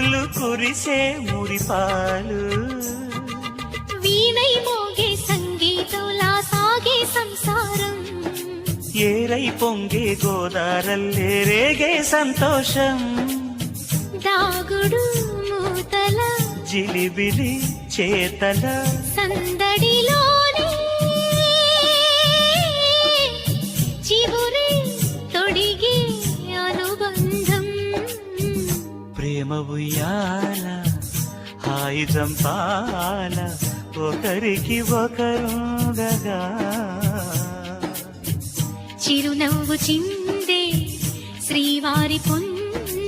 జల్లు కురిసే మురిపాలు వీణై మోగే సంగీతంలా సాగే సంసారం ఏరై పొంగే గోదారల్లే రేగే సంతోషం దాగుడు మూతల జిలిబిలి చేతల సందడిలోనే చివురే తొడిగే అనుబంధం ప్రేమ ఉయ్యాల హాయి జంపాల ఒకరికి ఒకరుగా చిరునవ్వు చిందే శ్రీవారి పొంది